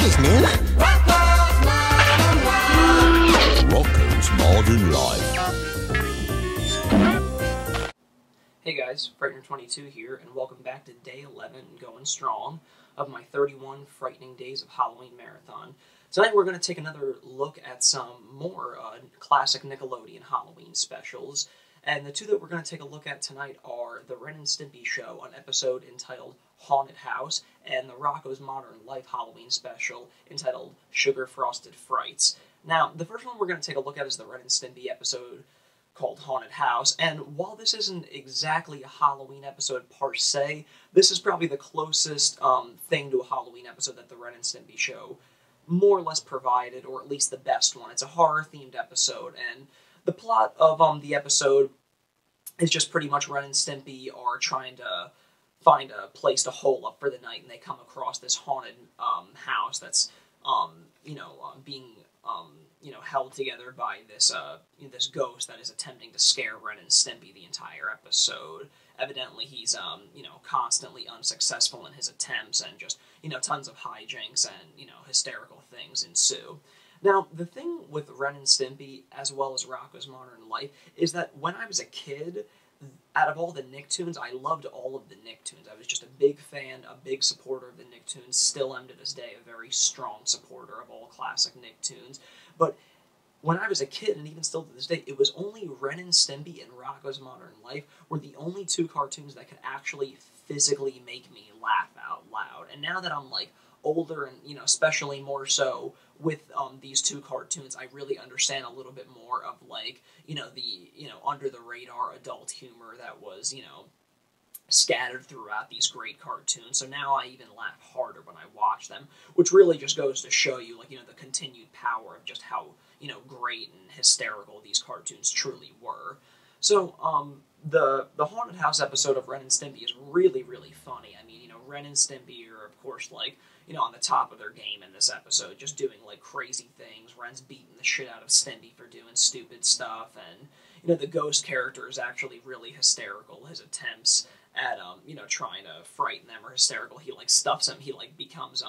is new? Rocko's Modern Life. Hey guys, Frightener22 here, and welcome back to day 11, going strong, of my 31 frightening days of Halloween marathon. Tonight we're going to take another look at some more classic Nickelodeon Halloween specials, and the two that we're going to take a look at tonight are the Ren and Stimpy show, an episode entitled Haunted House, and the Rocko's Modern Life Halloween special entitled Sugar Frosted Frights. Now, the first one we're going to take a look at is the Ren and Stimpy episode called Haunted House, and while this isn't exactly a Halloween episode per se, this is probably the closest thing to a Halloween episode that the Ren and Stimpy show more or less provided, or at least the best one. It's a horror-themed episode, and the plot of the episode is just pretty much Ren and Stimpy are trying to find a place to hole up for the night, and they come across this haunted house that's being held together by this this ghost that is attempting to scare Ren and Stimpy the entire episode. Evidently, he's constantly unsuccessful in his attempts, and just tons of hijinks and hysterical things ensue. Now, the thing with Ren and Stimpy, as well as Rocko's Modern Life, is that when I was a kid, out of all the Nicktoons, I loved all of the Nicktoons. I was just a big fan, a big supporter of the Nicktoons, still am to this day a very strong supporter of all classic Nicktoons. But when I was a kid, and even still to this day, it was only Ren and Stimpy and Rocko's Modern Life were the only two cartoons that could actually physically make me laugh out loud. And now that I'm older and especially more so with these two cartoons, I really understand a little bit more of the under the radar adult humor that was scattered throughout these great cartoons. So now I even laugh harder when I watch them, which really just goes to show you the continued power of just how great and hysterical these cartoons truly were. So the Haunted House episode of Ren and Stimpy is really, really funny. I mean, Ren and Stimpy are, of course, on the top of their game in this episode, just doing, crazy things. Ren's beating the shit out of Stimpy for doing stupid stuff, and, the ghost character is actually really hysterical. His attempts at, trying to frighten them are hysterical. He, stuffs him. He, becomes,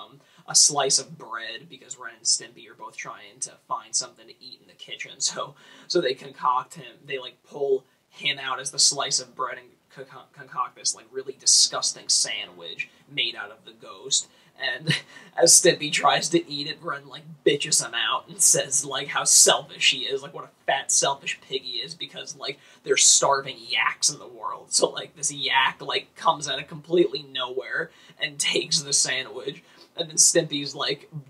a slice of bread, because Ren and Stimpy are both trying to find something to eat in the kitchen. So they concoct him. They, pull him out as the slice of bread and concoct this really disgusting sandwich made out of the ghost. And as Stimpy tries to eat it, Ren bitches him out and says how selfish he is, what a fat selfish pig he is, because there's starving yaks in the world. So this yak comes out of completely nowhere and takes the sandwich. And then Stimpy's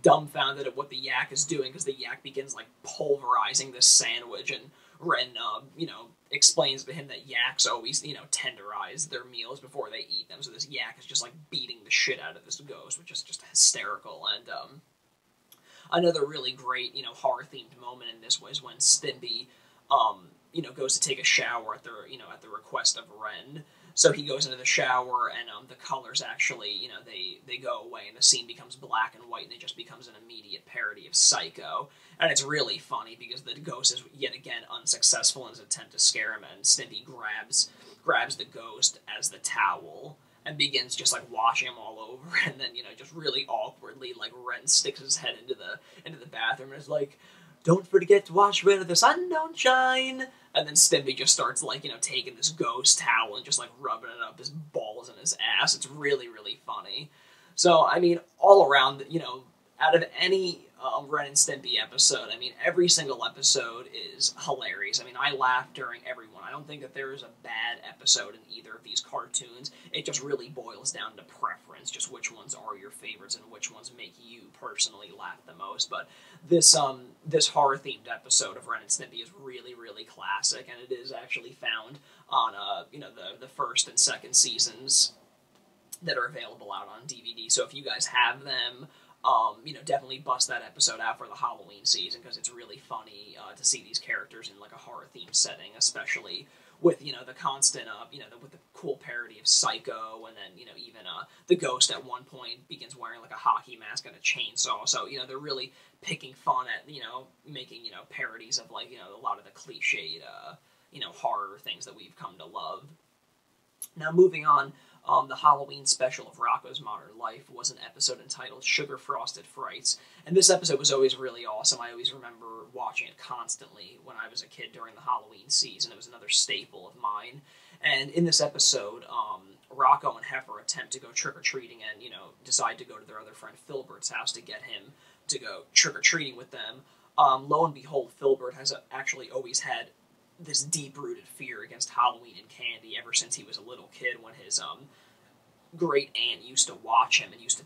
dumbfounded at what the yak is doing, because the yak begins pulverizing this sandwich, and Ren explains to him that yaks always tenderize their meals before they eat them. So this yak is just beating the shit out of this ghost, which is just hysterical. And another really great horror themed moment in this was when Stimpy goes to take a shower at the request of Ren. So he goes into the shower, and the colors actually, they go away, and the scene becomes black and white, and it just becomes an immediate parody of Psycho. And it's really funny, because the ghost is, yet again, unsuccessful in his attempt to scare him, and Stimpy grabs the ghost as the towel, and begins just, washing him all over, and then, just really awkwardly, Ren sticks his head into the bathroom, and is "Don't forget to wash rid of the sun, don't shine." And then Stimpy just starts, taking this ghost towel and just, rubbing it up his balls and his ass. It's really, really funny. So, I mean, all around, out of any Ren and Stimpy episode, I mean, every single episode is hilarious. I mean, I laugh during every one. I don't think that there is a bad episode in either of these cartoons. It just really boils down to preference, just which ones are your favorites and which ones make you personally laugh the most. But this horror-themed episode of Ren and Stimpy is really, really classic, and it is actually found on, the first and second seasons that are available out on DVD. So if you guys have them, definitely bust that episode out for the Halloween season, because it's really funny to see these characters in a horror-themed setting, especially with, the constant, with the cool parody of Psycho, and then, even the ghost at one point begins wearing a hockey mask and a chainsaw. So, they're really picking fun at, making, parodies of a lot of the cliched, horror things that we've come to love. Now, moving on, the Halloween special of Rocko's Modern Life was an episode entitled Sugar Frosted Frights. And this episode was always really awesome. I always remember watching it constantly when I was a kid during the Halloween season. It was another staple of mine. And in this episode, Rocko and Heifer attempt to go trick-or-treating and, decide to go to their other friend Filbert's house to get him to go trick-or-treating with them. Lo and behold, Filbert has actually always had this deep-rooted fear against Halloween and candy ever since he was a little kid, when his great aunt used to watch him and used to,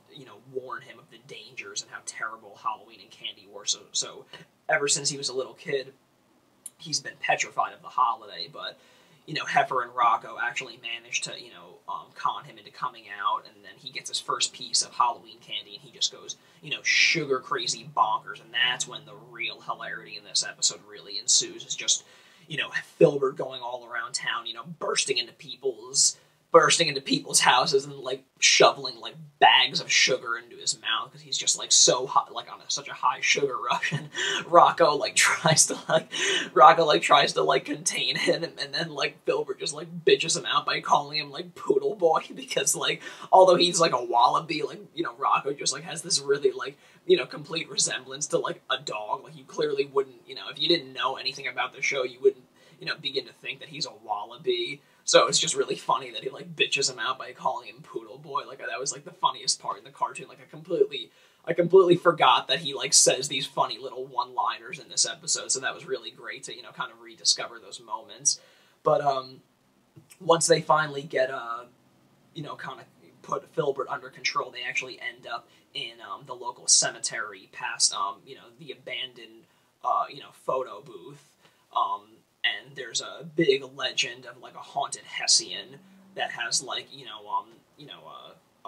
warn him of the dangers and how terrible Halloween and candy were. So ever since he was a little kid, he's been petrified of the holiday. But Heifer and Rocko actually managed to, con him into coming out, and then he gets his first piece of Halloween candy, and he just goes, sugar crazy bonkers, and that's when the real hilarity in this episode really ensues. It's just, Filbert going all around town, bursting into people's houses and shoveling bags of sugar into his mouth because he's just so hot, on such a high sugar rush. And Rocko tries to contain him, and then Filbert just bitches him out by calling him Poodle Boy, because although he's a wallaby, Rocko just has this really complete resemblance to a dog. You clearly wouldn't, if you didn't know anything about the show, you wouldn't begin to think that he's a wallaby. So it's just really funny that he bitches him out by calling him Poodle Boy. That was the funniest part in the cartoon. I completely forgot that he says these funny little one-liners in this episode. So that was really great to kind of rediscover those moments. But once they finally get kind of put Filbert under control, they actually end up in the local cemetery past the abandoned photo booth. And there's a big legend of a haunted Hessian that has a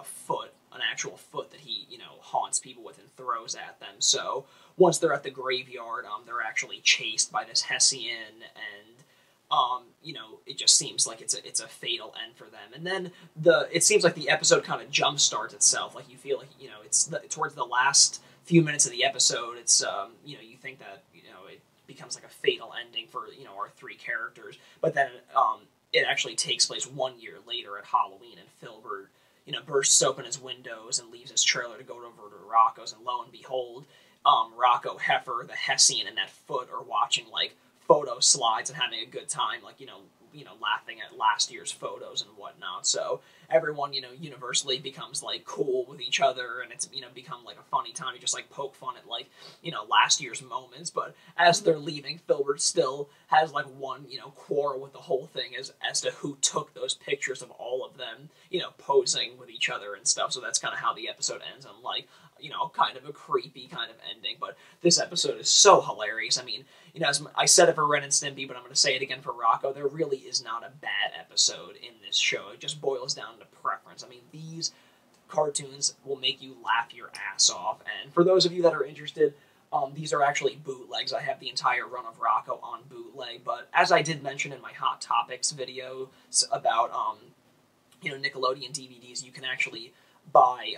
foot, an actual foot that he haunts people with and throws at them. So once they're at the graveyard, they're actually chased by this Hessian, and it just seems like it's a fatal end for them. And then it seems like the episode kind of jump starts itself. You feel it's towards the last few minutes of the episode. It's you think that it becomes a fatal ending for our three characters, but then it actually takes place 1 year later at Halloween, and Filbert bursts open his windows and leaves his trailer to go over to Rocko's, and lo and behold, Rocko, Heifer, the Hessian, and that foot are watching photo slides and having a good time, laughing at last year's photos and whatnot. So everyone, universally becomes cool with each other, and it's become a funny time to just poke fun at last year's moments. But as they're leaving, Filbert still has one quarrel with the whole thing as to who took those pictures of all of them posing with each other and stuff. So that's kind of how the episode ends on kind of a creepy kind of ending. But this episode is so hilarious. I mean, as I said it for Ren and Stimpy, but I'm going to say it again for Rocko, there really is not a bad episode in this show. It just boils down to preference. I mean, these cartoons will make you laugh your ass off. And for those of you that are interested, these are actually bootlegs. I have the entire run of Rocko on bootleg. But as I did mention in my Hot Topics video about Nickelodeon DVDs, you can actually buy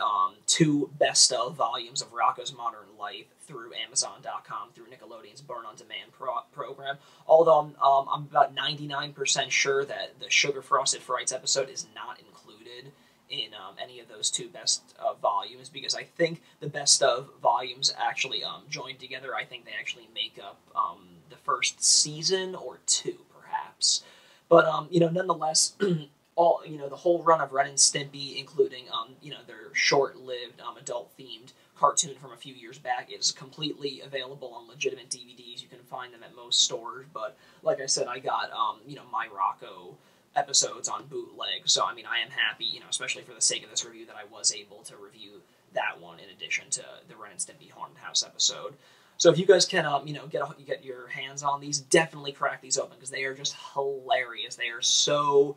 2 best-of volumes of Rocko's Modern Life through Amazon.com, through Nickelodeon's Burn On Demand program. Although I'm about 99% sure that the Sugar Frosted Frights episode is not included in any of those 2 best-of volumes, because I think the best-of volumes actually joined together. I think they actually make up the first season or 2, perhaps. But, nonetheless, the whole run of Ren and Stimpy, including, their short-lived, adult-themed cartoon from a few years back, is completely available on legitimate DVDs. You can find them at most stores, but like I said, I got, my Rocko episodes on bootleg, so, I mean, I am happy, especially for the sake of this review, that I was able to review that one in addition to the Ren and Stimpy Haunted House episode. So if you guys can, get your hands on these, definitely crack these open, because they are just hilarious. They are so,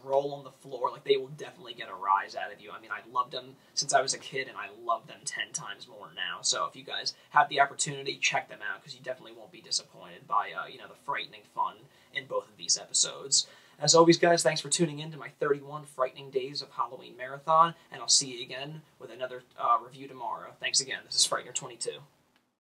roll on the floor. They will definitely get a rise out of you. I mean, I loved them since I was a kid, and I love them 10 times more now. So if you guys have the opportunity, check them out, because you definitely won't be disappointed by, the frightening fun in both of these episodes. As always, guys, thanks for tuning in to my 31 Frightening Days of Halloween Marathon, and I'll see you again with another review tomorrow. Thanks again. This is Frightener22.